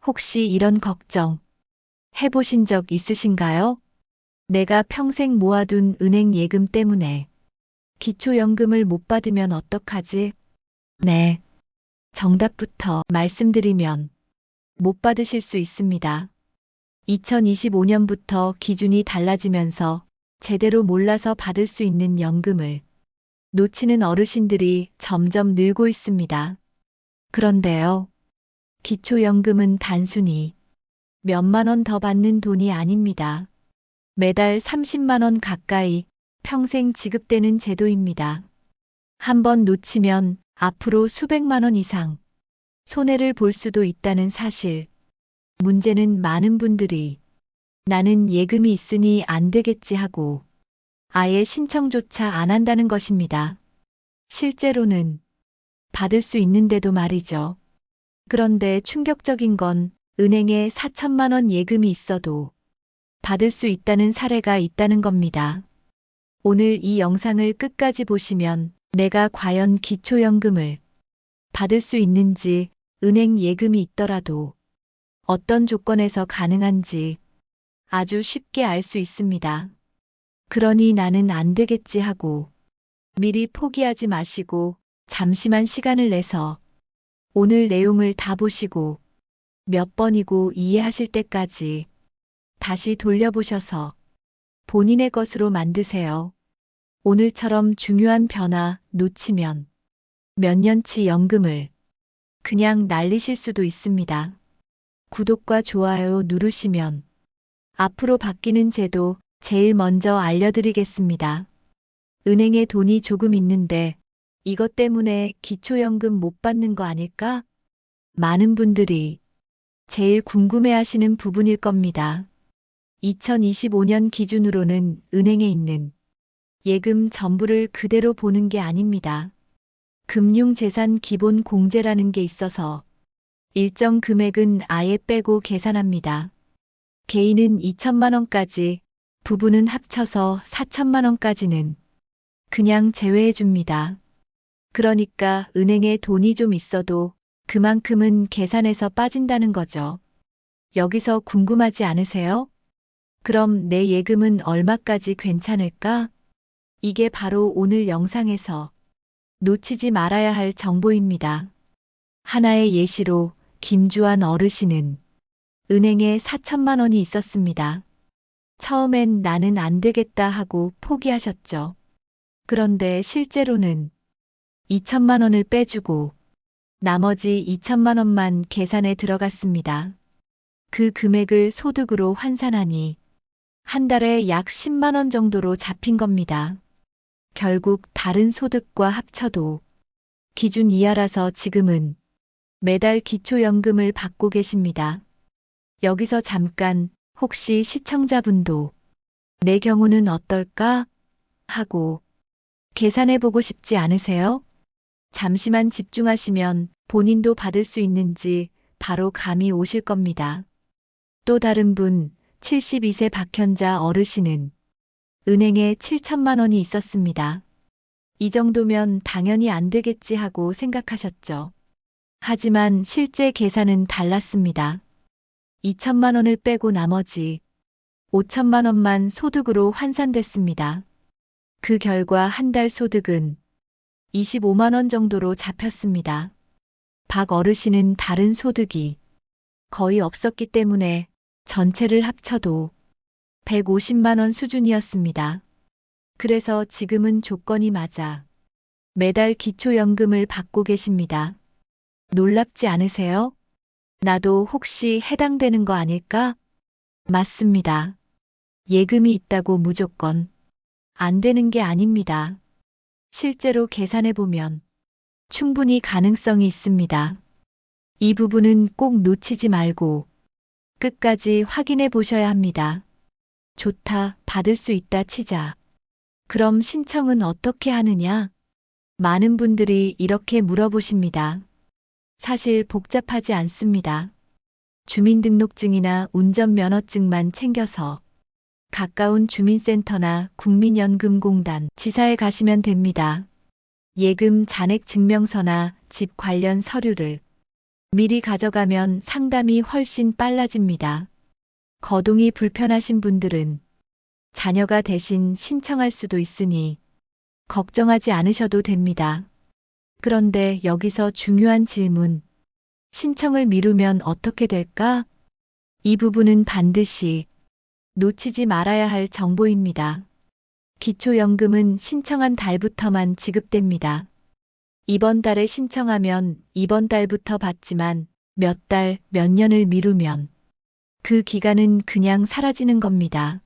혹시 이런 걱정 해보신 적 있으신가요? 내가 평생 모아둔 은행 예금 때문에 기초연금을 못 받으면 어떡하지? 네. 정답부터 말씀드리면 못 받으실 수 있습니다. 2025년부터 기준이 달라지면서 제대로 몰라서 받을 수 있는 연금을 놓치는 어르신들이 점점 늘고 있습니다. 그런데요, 기초연금은 단순히 몇만 원 더 받는 돈이 아닙니다. 매달 30만 원 가까이 평생 지급되는 제도입니다. 한번 놓치면 앞으로 수백만 원 이상 손해를 볼 수도 있다는 사실. 문제는 많은 분들이 나는 예금이 있으니 안 되겠지 하고 아예 신청조차 안 한다는 것입니다. 실제로는 받을 수 있는데도 말이죠. 그런데 충격적인 건 은행에 4천만 원 예금이 있어도 받을 수 있다는 사례가 있다는 겁니다. 오늘 이 영상을 끝까지 보시면 내가 과연 기초연금을 받을 수 있는지, 은행 예금이 있더라도 어떤 조건에서 가능한지 아주 쉽게 알 수 있습니다. 그러니 나는 안 되겠지 하고 미리 포기하지 마시고 잠시만 시간을 내서 오늘 내용을 다 보시고 몇 번이고 이해하실 때까지 다시 돌려보셔서 본인의 것으로 만드세요. 오늘처럼 중요한 변화 놓치면 몇 년치 연금을 그냥 날리실 수도 있습니다. 구독과 좋아요 누르시면 앞으로 바뀌는 제도 제일 먼저 알려드리겠습니다. 은행에 돈이 조금 있는데 이것 때문에 기초연금 못 받는 거 아닐까? 많은 분들이 제일 궁금해하시는 부분일 겁니다. 2025년 기준으로는 은행에 있는 예금 전부를 그대로 보는 게 아닙니다. 금융재산 기본 공제라는 게 있어서 일정 금액은 아예 빼고 계산합니다. 개인은 2천만 원까지, 부부는 합쳐서 4천만 원까지는 그냥 제외해 줍니다. 그러니까 은행에 돈이 좀 있어도 그만큼은 계산해서 빠진다는 거죠. 여기서 궁금하지 않으세요? 그럼 내 예금은 얼마까지 괜찮을까? 이게 바로 오늘 영상에서 놓치지 말아야 할 정보입니다. 하나의 예시로 김주환 어르신은 은행에 4천만 원이 있었습니다. 처음엔 나는 안 되겠다 하고 포기하셨죠. 그런데 실제로는 2천만 원을 빼주고 나머지 2천만 원만 계산에 들어갔습니다. 그 금액을 소득으로 환산하니 한 달에 약 10만 원 정도로 잡힌 겁니다. 결국 다른 소득과 합쳐도 기준 이하라서 지금은 매달 기초연금을 받고 계십니다. 여기서 잠깐 혹시 시청자분도 내 경우는 어떨까? 하고 계산해보고 싶지 않으세요? 잠시만 집중하시면 본인도 받을 수 있는지 바로 감이 오실 겁니다. 또 다른 분, 72세 박현자 어르신은 은행에 7천만 원이 있었습니다. 이 정도면 당연히 안 되겠지 하고 생각하셨죠. 하지만 실제 계산은 달랐습니다. 2천만 원을 빼고 나머지 5천만 원만 소득으로 환산됐습니다. 그 결과 한 달 소득은 25만 원 정도로 잡혔습니다. 박 어르신은 다른 소득이 거의 없었기 때문에 전체를 합쳐도 150만 원 수준이었습니다. 그래서 지금은 조건이 맞아 매달 기초연금을 받고 계십니다. 놀랍지 않으세요? 나도 혹시 해당되는 거 아닐까? 맞습니다. 예금이 있다고 무조건 안 되는 게 아닙니다. 실제로 계산해보면 충분히 가능성이 있습니다. 이 부분은 꼭 놓치지 말고 끝까지 확인해 보셔야 합니다. 좋다, 받을 수 있다 치자. 그럼 신청은 어떻게 하느냐? 많은 분들이 이렇게 물어보십니다. 사실 복잡하지 않습니다. 주민등록증이나 운전면허증만 챙겨서 가까운 주민센터나 국민연금공단, 지사에 가시면 됩니다. 예금 잔액 증명서나 집 관련 서류를 미리 가져가면 상담이 훨씬 빨라집니다. 거동이 불편하신 분들은 자녀가 대신 신청할 수도 있으니 걱정하지 않으셔도 됩니다. 그런데 여기서 중요한 질문. 신청을 미루면 어떻게 될까? 이 부분은 반드시 놓치지 말아야 할 정보입니다. 기초연금은 신청한 달부터만 지급됩니다. 이번 달에 신청하면 이번 달부터 받지만 몇 달, 몇 년을 미루면 그 기간은 그냥 사라지는 겁니다.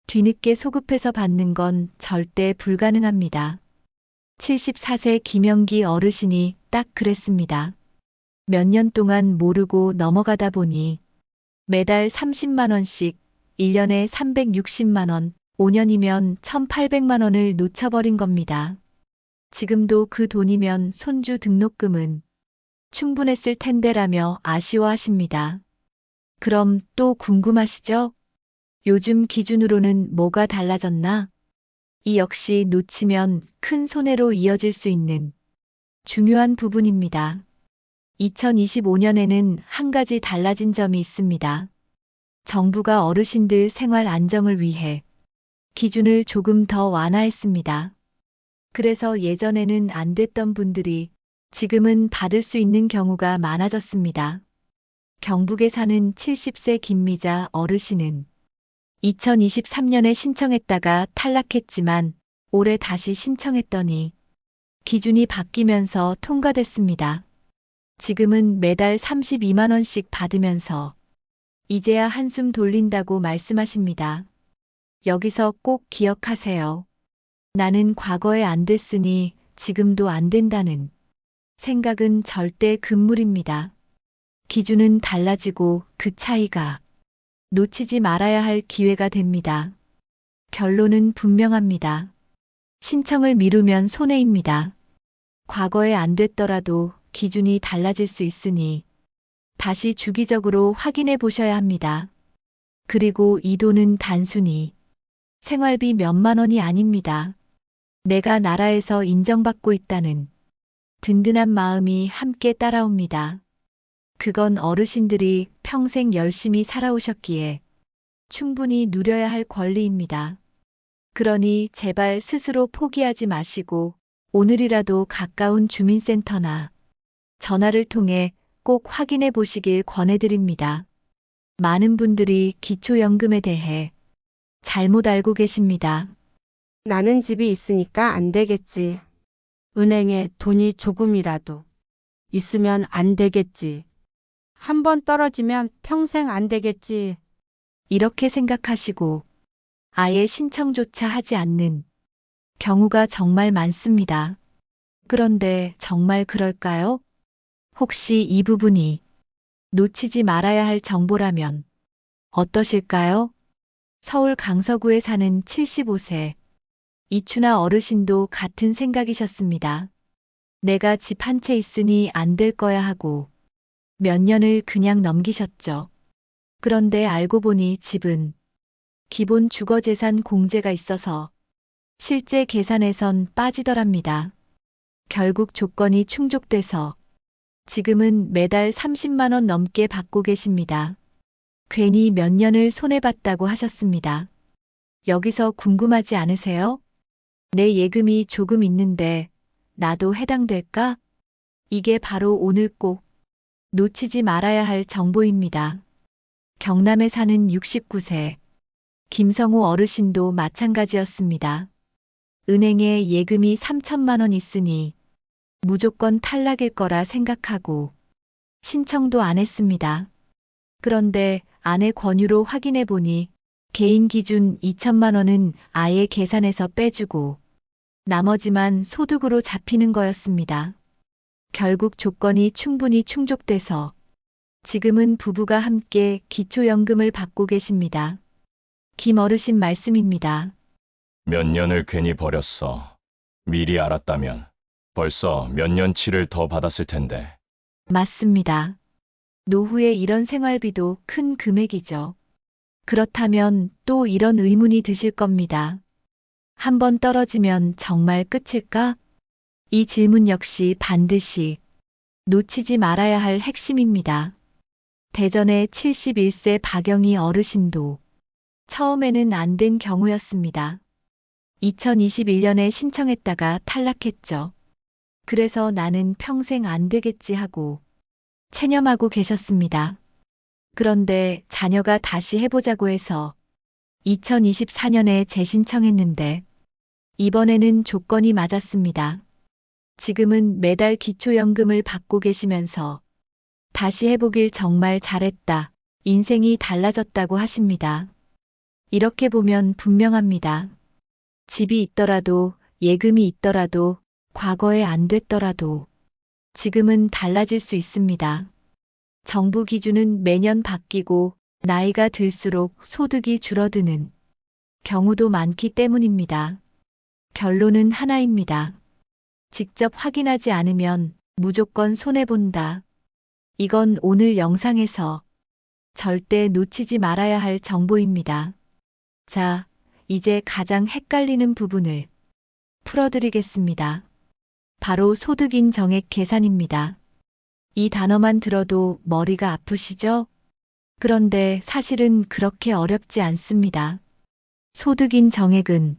뒤늦게 소급해서 받는 건 절대 불가능합니다. 74세 김영기 어르신이 딱 그랬습니다. 몇 년 동안 모르고 넘어가다 보니 매달 30만 원씩 1년에 360만 원, 5년이면 1,800만 원을 놓쳐버린 겁니다. 지금도 그 돈이면 손주 등록금은 충분했을 텐데라며 아쉬워하십니다. 그럼 또 궁금하시죠? 요즘 기준으로는 뭐가 달라졌나? 이 역시 놓치면 큰 손해로 이어질 수 있는 중요한 부분입니다. 2025년에는 한 가지 달라진 점이 있습니다. 정부가 어르신들 생활 안정을 위해 기준을 조금 더 완화했습니다. 그래서 예전에는 안 됐던 분들이 지금은 받을 수 있는 경우가 많아졌습니다. 경북에 사는 70세 김미자 어르신은 2023년에 신청했다가 탈락했지만 올해 다시 신청했더니 기준이 바뀌면서 통과됐습니다. 지금은 매달 32만 원씩 받으면서 이제야 한숨 돌린다고 말씀하십니다. 여기서 꼭 기억하세요. 나는 과거에 안 됐으니 지금도 안 된다는 생각은 절대 금물입니다. 기준은 달라지고 그 차이가 놓치지 말아야 할 기회가 됩니다. 결론은 분명합니다. 신청을 미루면 손해입니다. 과거에 안 됐더라도 기준이 달라질 수 있으니 다시 주기적으로 확인해 보셔야 합니다. 그리고 이 돈은 단순히 생활비 몇만 원이 아닙니다. 내가 나라에서 인정받고 있다는 든든한 마음이 함께 따라옵니다. 그건 어르신들이 평생 열심히 살아오셨기에 충분히 누려야 할 권리입니다. 그러니 제발 스스로 포기하지 마시고 오늘이라도 가까운 주민센터나 전화를 통해 꼭 확인해 보시길 권해드립니다. 많은 분들이 기초연금에 대해 잘못 알고 계십니다. 나는 집이 있으니까 안 되겠지. 은행에 돈이 조금이라도 있으면 안 되겠지. 한 번 떨어지면 평생 안 되겠지. 이렇게 생각하시고 아예 신청조차 하지 않는 경우가 정말 많습니다. 그런데 정말 그럴까요? 혹시 이 부분이 놓치지 말아야 할 정보라면 어떠실까요? 서울 강서구에 사는 75세 이춘아 어르신도 같은 생각이셨습니다. 내가 집 한 채 있으니 안 될 거야 하고 몇 년을 그냥 넘기셨죠. 그런데 알고 보니 집은 기본 주거재산 공제가 있어서 실제 계산에선 빠지더랍니다. 결국 조건이 충족돼서 지금은 매달 30만 원 넘게 받고 계십니다. 괜히 몇 년을 손해봤다고 하셨습니다. 여기서 궁금하지 않으세요? 내 예금이 조금 있는데 나도 해당될까? 이게 바로 오늘 꼭 놓치지 말아야 할 정보입니다. 경남에 사는 69세 김성호 어르신도 마찬가지였습니다. 은행에 예금이 3천만 원 있으니 무조건 탈락일 거라 생각하고 신청도 안 했습니다. 그런데 아내 권유로 확인해 보니 개인 기준 2천만 원은 아예 계산에서 빼주고 나머지만 소득으로 잡히는 거였습니다. 결국 조건이 충분히 충족돼서 지금은 부부가 함께 기초연금을 받고 계십니다. 김 어르신 말씀입니다. 몇 년을 괜히 버렸어. 미리 알았다면 벌써 몇 년치를 더 받았을 텐데. 맞습니다. 노후에 이런 생활비도 큰 금액이죠. 그렇다면 또 이런 의문이 드실 겁니다. 한 번 떨어지면 정말 끝일까? 이 질문 역시 반드시 놓치지 말아야 할 핵심입니다. 대전의 71세 박영희 어르신도 처음에는 안 된 경우였습니다. 2021년에 신청했다가 탈락했죠. 그래서 나는 평생 안 되겠지 하고 체념하고 계셨습니다. 그런데 자녀가 다시 해보자고 해서 2024년에 재신청했는데 이번에는 조건이 맞았습니다. 지금은 매달 기초연금을 받고 계시면서 다시 해보길 정말 잘했다. 인생이 달라졌다고 하십니다. 이렇게 보면 분명합니다. 집이 있더라도, 예금이 있더라도, 과거에 안 됐더라도 지금은 달라질 수 있습니다. 정부 기준은 매년 바뀌고 나이가 들수록 소득이 줄어드는 경우도 많기 때문입니다. 결론은 하나입니다. 직접 확인하지 않으면 무조건 손해본다. 이건 오늘 영상에서 절대 놓치지 말아야 할 정보입니다. 자, 이제 가장 헷갈리는 부분을 풀어드리겠습니다. 바로 소득인 정액 계산입니다. 이 단어만 들어도 머리가 아프시죠? 그런데 사실은 그렇게 어렵지 않습니다. 소득인 정액은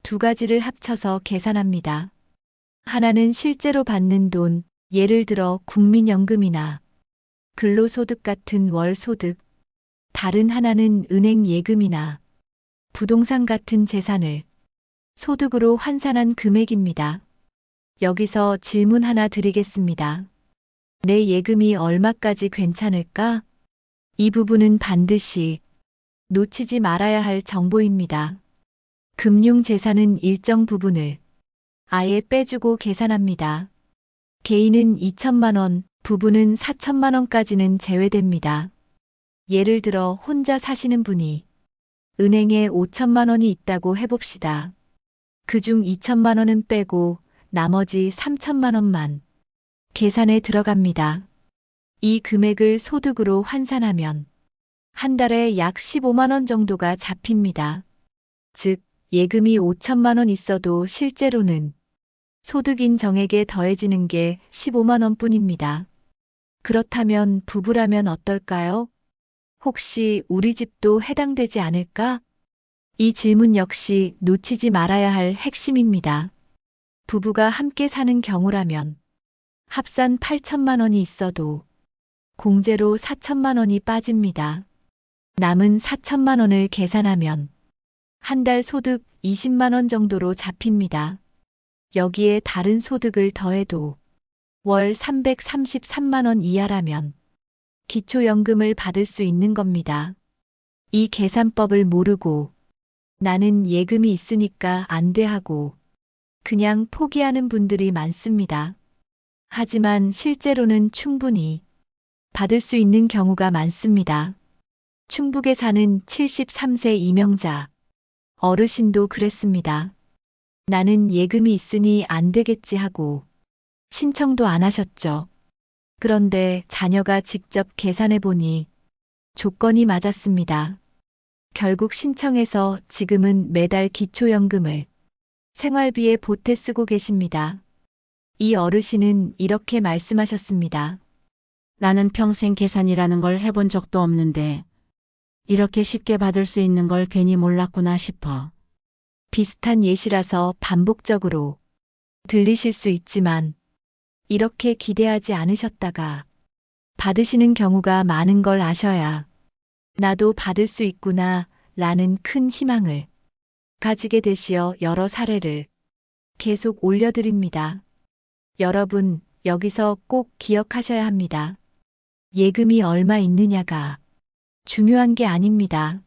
두 가지를 합쳐서 계산합니다. 하나는 실제로 받는 돈, 예를 들어 국민연금이나 근로소득 같은 월소득, 다른 하나는 은행 예금이나 부동산 같은 재산을 소득으로 환산한 금액입니다. 여기서 질문 하나 드리겠습니다. 내 예금이 얼마까지 괜찮을까? 이 부분은 반드시 놓치지 말아야 할 정보입니다. 금융재산은 일정 부분을 아예 빼주고 계산합니다. 개인은 2천만 원, 부부는 4천만 원까지는 제외됩니다. 예를 들어 혼자 사시는 분이 은행에 5천만 원이 있다고 해봅시다. 그중 2천만 원은 빼고 나머지 3천만 원만 계산에 들어갑니다. 이 금액을 소득으로 환산하면 한 달에 약 15만 원 정도가 잡힙니다. 즉, 예금이 5천만 원 있어도 실제로는 소득인 정액에 더해지는 게 15만 원뿐입니다. 그렇다면 부부라면 어떨까요? 혹시 우리 집도 해당되지 않을까? 이 질문 역시 놓치지 말아야 할 핵심입니다. 부부가 함께 사는 경우라면 합산 8천만 원이 있어도 공제로 4천만 원이 빠집니다. 남은 4천만 원을 계산하면 한 달 소득 20만 원 정도로 잡힙니다. 여기에 다른 소득을 더해도 월 333만 원 이하라면 기초연금을 받을 수 있는 겁니다. 이 계산법을 모르고 나는 예금이 있으니까 안 돼 하고 그냥 포기하는 분들이 많습니다. 하지만 실제로는 충분히 받을 수 있는 경우가 많습니다. 충북에 사는 73세 이명자 어르신도 그랬습니다. 나는 예금이 있으니 안 되겠지 하고 신청도 안 하셨죠. 그런데 자녀가 직접 계산해 보니 조건이 맞았습니다. 결국 신청해서 지금은 매달 기초연금을 생활비에 보태 쓰고 계십니다. 이 어르신은 이렇게 말씀하셨습니다. 나는 평생 계산이라는 걸 해본 적도 없는데 이렇게 쉽게 받을 수 있는 걸 괜히 몰랐구나 싶어. 비슷한 예시라서 반복적으로 들리실 수 있지만 이렇게 기대하지 않으셨다가 받으시는 경우가 많은 걸 아셔야 나도 받을 수 있구나 라는 큰 희망을 가지게 되시어 여러 사례를 계속 올려드립니다. 여러분, 여기서 꼭 기억하셔야 합니다. 예금이 얼마 있느냐가 중요한 게 아닙니다.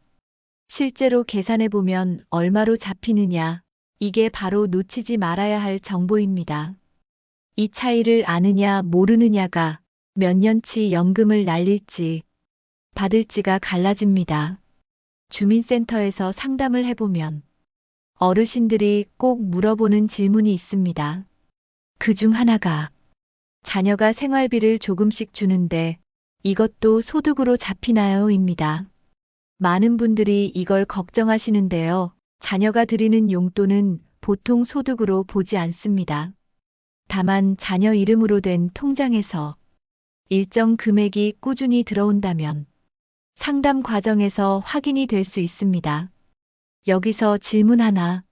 실제로 계산해보면 얼마로 잡히느냐, 이게 바로 놓치지 말아야 할 정보입니다. 이 차이를 아느냐 모르느냐가 몇 년치 연금을 날릴지 받을지가 갈라집니다. 주민센터에서 상담을 해보면 어르신들이 꼭 물어보는 질문이 있습니다. 그 중 하나가 자녀가 생활비를 조금씩 주는데 이것도 소득으로 잡히나요? 입니다. 많은 분들이 이걸 걱정하시는데요. 자녀가 드리는 용돈은 보통 소득으로 보지 않습니다. 다만 자녀 이름으로 된 통장에서 일정 금액이 꾸준히 들어온다면 상담 과정에서 확인이 될 수 있습니다. 여기서 질문 하나.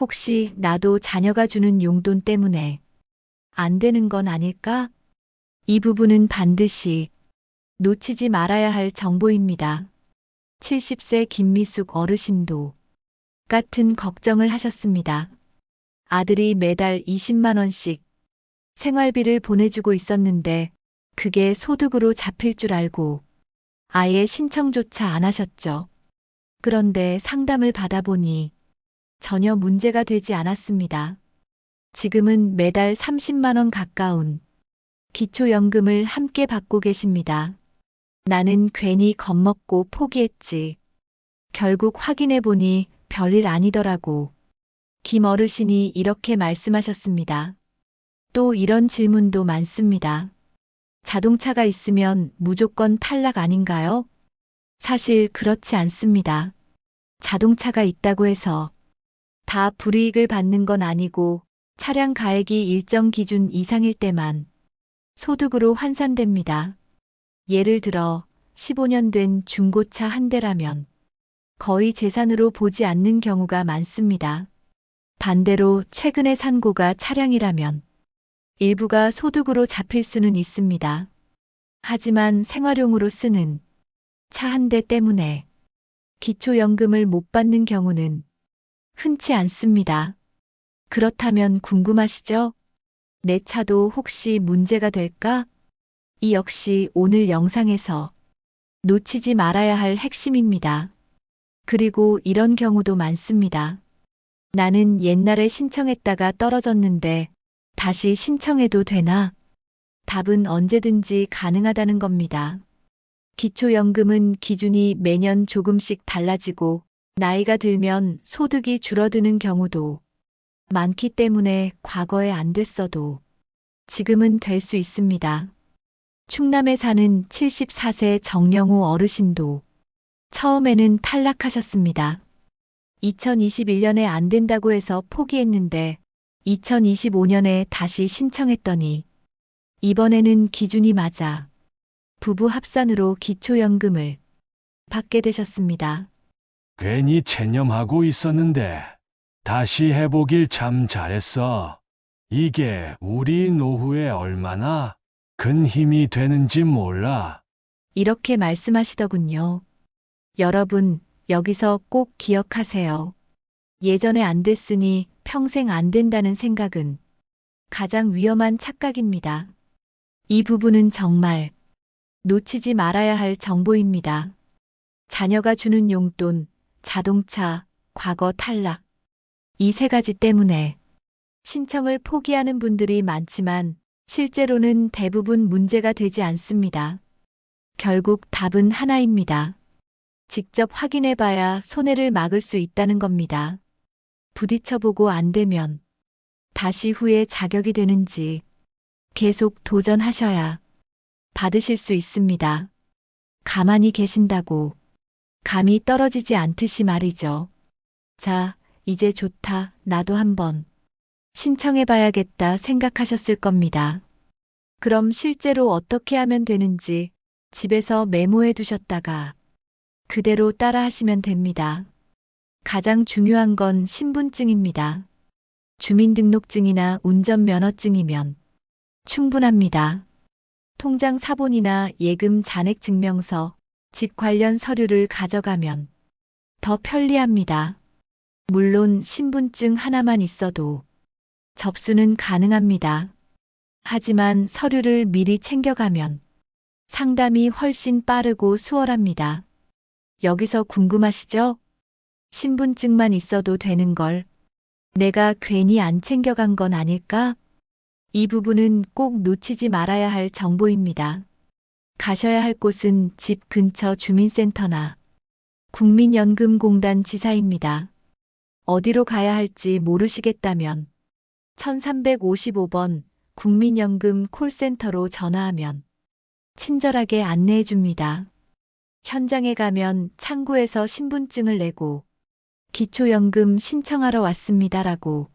혹시 나도 자녀가 주는 용돈 때문에 안 되는 건 아닐까? 이 부분은 반드시 놓치지 말아야 할 정보입니다. 70세 김미숙 어르신도 같은 걱정을 하셨습니다. 아들이 매달 20만 원씩 생활비를 보내주고 있었는데 그게 소득으로 잡힐 줄 알고 아예 신청조차 안 하셨죠. 그런데 상담을 받아보니 전혀 문제가 되지 않았습니다. 지금은 매달 30만 원 가까운 기초연금을 함께 받고 계십니다. 나는 괜히 겁먹고 포기했지. 결국 확인해보니 별일 아니더라고. 김 어르신이 이렇게 말씀하셨습니다. 또 이런 질문도 많습니다. 자동차가 있으면 무조건 탈락 아닌가요? 사실 그렇지 않습니다. 자동차가 있다고 해서 다 불이익을 받는 건 아니고 차량 가액이 일정 기준 이상일 때만 소득으로 환산됩니다. 예를 들어 15년 된 중고차 한 대라면 거의 재산으로 보지 않는 경우가 많습니다. 반대로 최근에 산 고가 차량이라면 일부가 소득으로 잡힐 수는 있습니다. 하지만 생활용으로 쓰는 차 한 대 때문에 기초연금을 못 받는 경우는 흔치 않습니다. 그렇다면 궁금하시죠? 내 차도 혹시 문제가 될까? 이 역시 오늘 영상에서 놓치지 말아야 할 핵심입니다. 그리고 이런 경우도 많습니다. 나는 옛날에 신청했다가 떨어졌는데 다시 신청해도 되나? 답은 언제든지 가능하다는 겁니다. 기초연금은 기준이 매년 조금씩 달라지고 나이가 들면 소득이 줄어드는 경우도 많기 때문에 과거에 안 됐어도 지금은 될 수 있습니다. 충남에 사는 74세 정영호 어르신도 처음에는 탈락하셨습니다. 2021년에 안 된다고 해서 포기했는데 2025년에 다시 신청했더니 이번에는 기준이 맞아 부부 합산으로 기초연금을 받게 되셨습니다. 괜히 체념하고 있었는데 다시 해보길 참 잘했어. 이게 우리 노후에 얼마나 큰 힘이 되는지 몰라. 이렇게 말씀하시더군요. 여러분, 여기서 꼭 기억하세요. 예전에 안 됐으니 평생 안 된다는 생각은 가장 위험한 착각입니다. 이 부분은 정말 놓치지 말아야 할 정보입니다. 자녀가 주는 용돈, 자동차, 과거 탈락. 이 세 가지 때문에 신청을 포기하는 분들이 많지만 실제로는 대부분 문제가 되지 않습니다. 결국 답은 하나입니다. 직접 확인해 봐야 손해를 막을 수 있다는 겁니다. 부딪혀보고 안 되면 다시 후에 자격이 되는지 계속 도전하셔야 받으실 수 있습니다. 가만히 계신다고 감이 떨어지지 않듯이 말이죠. 자, 이제 좋다. 나도 한번 신청해 봐야겠다 생각하셨을 겁니다. 그럼 실제로 어떻게 하면 되는지 집에서 메모해 두셨다가 그대로 따라 하시면 됩니다. 가장 중요한 건 신분증입니다. 주민등록증이나 운전면허증이면 충분합니다. 통장 사본이나 예금 잔액 증명서, 집 관련 서류를 가져가면 더 편리합니다. 물론 신분증 하나만 있어도 접수는 가능합니다. 하지만 서류를 미리 챙겨가면 상담이 훨씬 빠르고 수월합니다. 여기서 궁금하시죠? 신분증만 있어도 되는 걸 내가 괜히 안 챙겨간 건 아닐까? 이 부분은 꼭 놓치지 말아야 할 정보입니다. 가셔야 할 곳은 집 근처 주민센터나 국민연금공단 지사입니다. 어디로 가야 할지 모르시겠다면 1355번 국민연금 콜센터로 전화하면 친절하게 안내해 줍니다. 현장에 가면 창구에서 신분증을 내고 기초연금 신청하러 왔습니다라고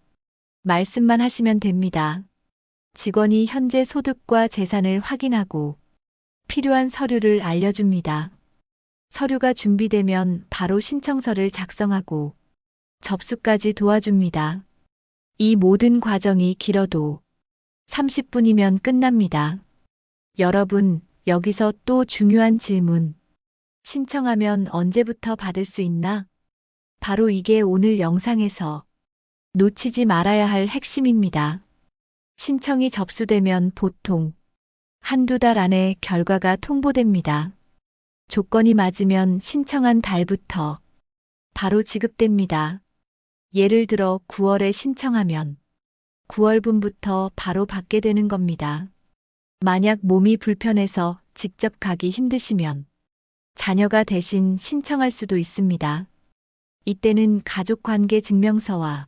말씀만 하시면 됩니다. 직원이 현재 소득과 재산을 확인하고 필요한 서류를 알려줍니다. 서류가 준비되면 바로 신청서를 작성하고 접수까지 도와줍니다. 이 모든 과정이 길어도 30분이면 끝납니다. 여러분, 여기서 또 중요한 질문. 신청하면 언제부터 받을 수 있나? 바로 이게 오늘 영상에서 놓치지 말아야 할 핵심입니다. 신청이 접수되면 보통 한두 달 안에 결과가 통보됩니다. 조건이 맞으면 신청한 달부터 바로 지급됩니다. 예를 들어 9월에 신청하면 9월분부터 바로 받게 되는 겁니다. 만약 몸이 불편해서 직접 가기 힘드시면 자녀가 대신 신청할 수도 있습니다. 이때는 가족관계 증명서와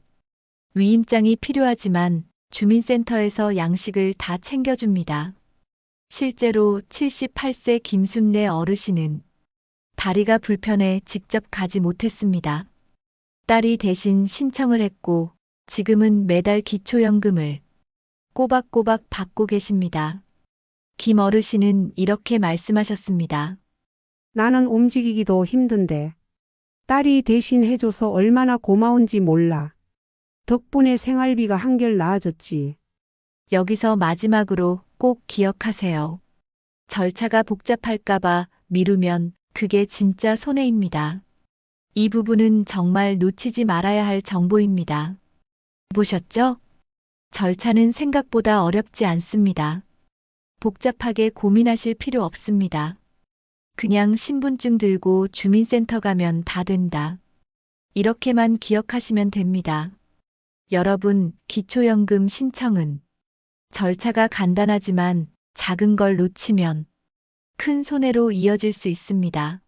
위임장이 필요하지만 주민센터에서 양식을 다 챙겨줍니다. 실제로 78세 김순례 어르신은 다리가 불편해 직접 가지 못했습니다. 딸이 대신 신청을 했고 지금은 매달 기초연금을 꼬박꼬박 받고 계십니다. 김 어르신은 이렇게 말씀하셨습니다. 나는 움직이기도 힘든데 딸이 대신 해줘서 얼마나 고마운지 몰라. 덕분에 생활비가 한결 나아졌지. 여기서 마지막으로 꼭 기억하세요. 절차가 복잡할까봐 미루면 그게 진짜 손해입니다. 이 부분은 정말 놓치지 말아야 할 정보입니다. 보셨죠? 절차는 생각보다 어렵지 않습니다. 복잡하게 고민하실 필요 없습니다. 그냥 신분증 들고 주민센터 가면 다 된다. 이렇게만 기억하시면 됩니다. 여러분, 기초연금 신청은 절차가 간단하지만 작은 걸 놓치면 큰 손해로 이어질 수 있습니다.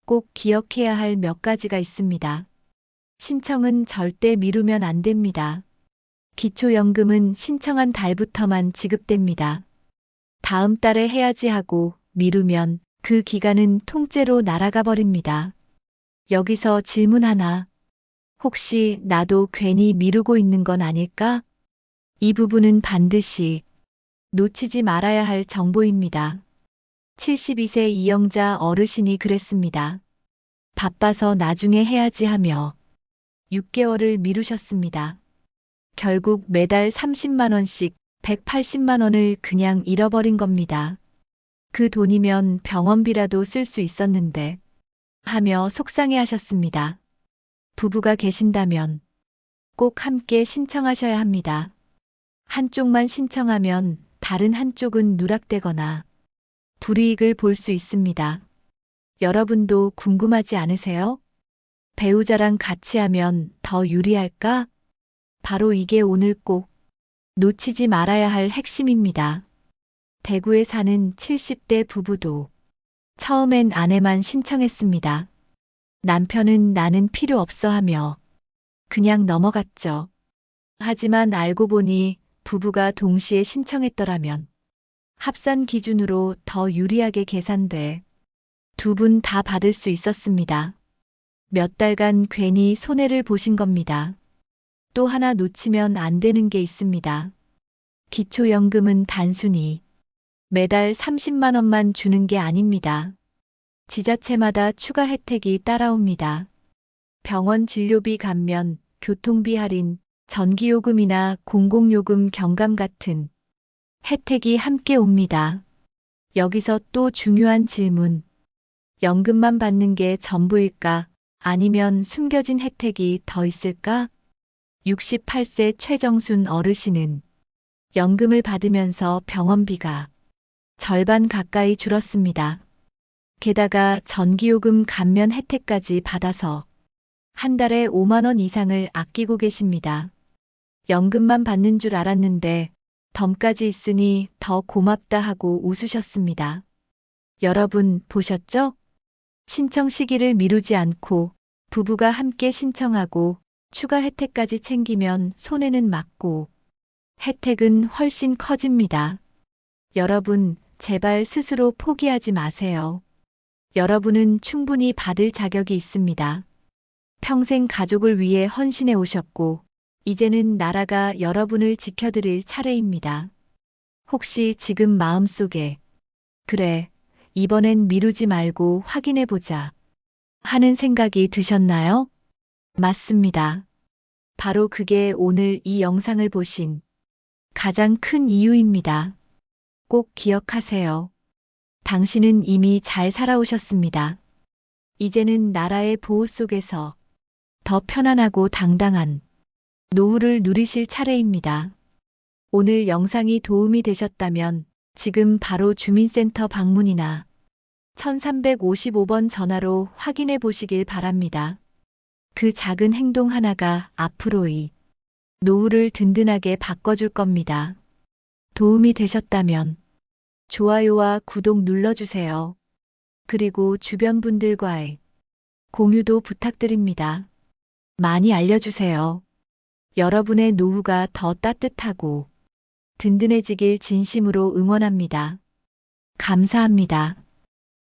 꼭 기억해야 할 몇 가지가 있습니다. 신청은 절대 미루면 안 됩니다. 기초연금은 신청한 달부터만 지급됩니다. 다음 달에 해야지 하고 미루면 그 기간은 통째로 날아가 버립니다. 여기서 질문 하나. 혹시 나도 괜히 미루고 있는 건 아닐까? 이 부분은 반드시 놓치지 말아야 할 정보입니다. 72세 이영자 어르신이 그랬습니다. 바빠서 나중에 해야지 하며 6개월을 미루셨습니다. 결국 매달 30만 원씩 180만 원을 그냥 잃어버린 겁니다. 그 돈이면 병원비라도 쓸 수 있었는데 하며 속상해 하셨습니다. 부부가 계신다면 꼭 함께 신청하셔야 합니다. 한쪽만 신청하면 다른 한쪽은 누락되거나 불이익을 볼 수 있습니다. 여러분도 궁금하지 않으세요? 배우자랑 같이 하면 더 유리할까? 바로 이게 오늘 꼭 놓치지 말아야 할 핵심입니다. 대구에 사는 70대 부부도 처음엔 아내만 신청했습니다. 남편은 나는 필요 없어 하며 그냥 넘어갔죠. 하지만 알고 보니 부부가 동시에 신청했더라면 합산 기준으로 더 유리하게 계산돼 두 분 다 받을 수 있었습니다. 몇 달간 괜히 손해를 보신 겁니다. 또 하나 놓치면 안 되는 게 있습니다. 기초연금은 단순히 매달 30만 원만 주는 게 아닙니다. 지자체마다 추가 혜택이 따라옵니다. 병원 진료비 감면, 교통비 할인, 전기요금이나 공공요금 경감 같은 혜택이 함께 옵니다. 여기서 또 중요한 질문. 연금만 받는 게 전부일까? 아니면 숨겨진 혜택이 더 있을까? 68세 최정순 어르신은 연금을 받으면서 병원비가 절반 가까이 줄었습니다. 게다가 전기요금 감면 혜택까지 받아서 한 달에 5만 원 이상을 아끼고 계십니다. 연금만 받는 줄 알았는데 덤까지 있으니 더 고맙다 하고 웃으셨습니다. 여러분 보셨죠? 신청 시기를 미루지 않고 부부가 함께 신청하고 추가 혜택까지 챙기면 손해는 막고 혜택은 훨씬 커집니다. 여러분, 제발 스스로 포기하지 마세요. 여러분은 충분히 받을 자격이 있습니다. 평생 가족을 위해 헌신해 오셨고, 이제는 나라가 여러분을 지켜드릴 차례입니다. 혹시 지금 마음속에 그래, 이번엔 미루지 말고 확인해보자 하는 생각이 드셨나요? 맞습니다. 바로 그게 오늘 이 영상을 보신 가장 큰 이유입니다. 꼭 기억하세요. 당신은 이미 잘 살아오셨습니다. 이제는 나라의 보호 속에서 더 편안하고 당당한 노후를 누리실 차례입니다. 오늘 영상이 도움이 되셨다면 지금 바로 주민센터 방문이나 1355번 전화로 확인해 보시길 바랍니다. 그 작은 행동 하나가 앞으로의 노후를 든든하게 바꿔줄 겁니다. 도움이 되셨다면 좋아요와 구독 눌러주세요. 그리고 주변 분들과의 공유도 부탁드립니다. 많이 알려주세요. 여러분의 노후가 더 따뜻하고 든든해지길 진심으로 응원합니다. 감사합니다.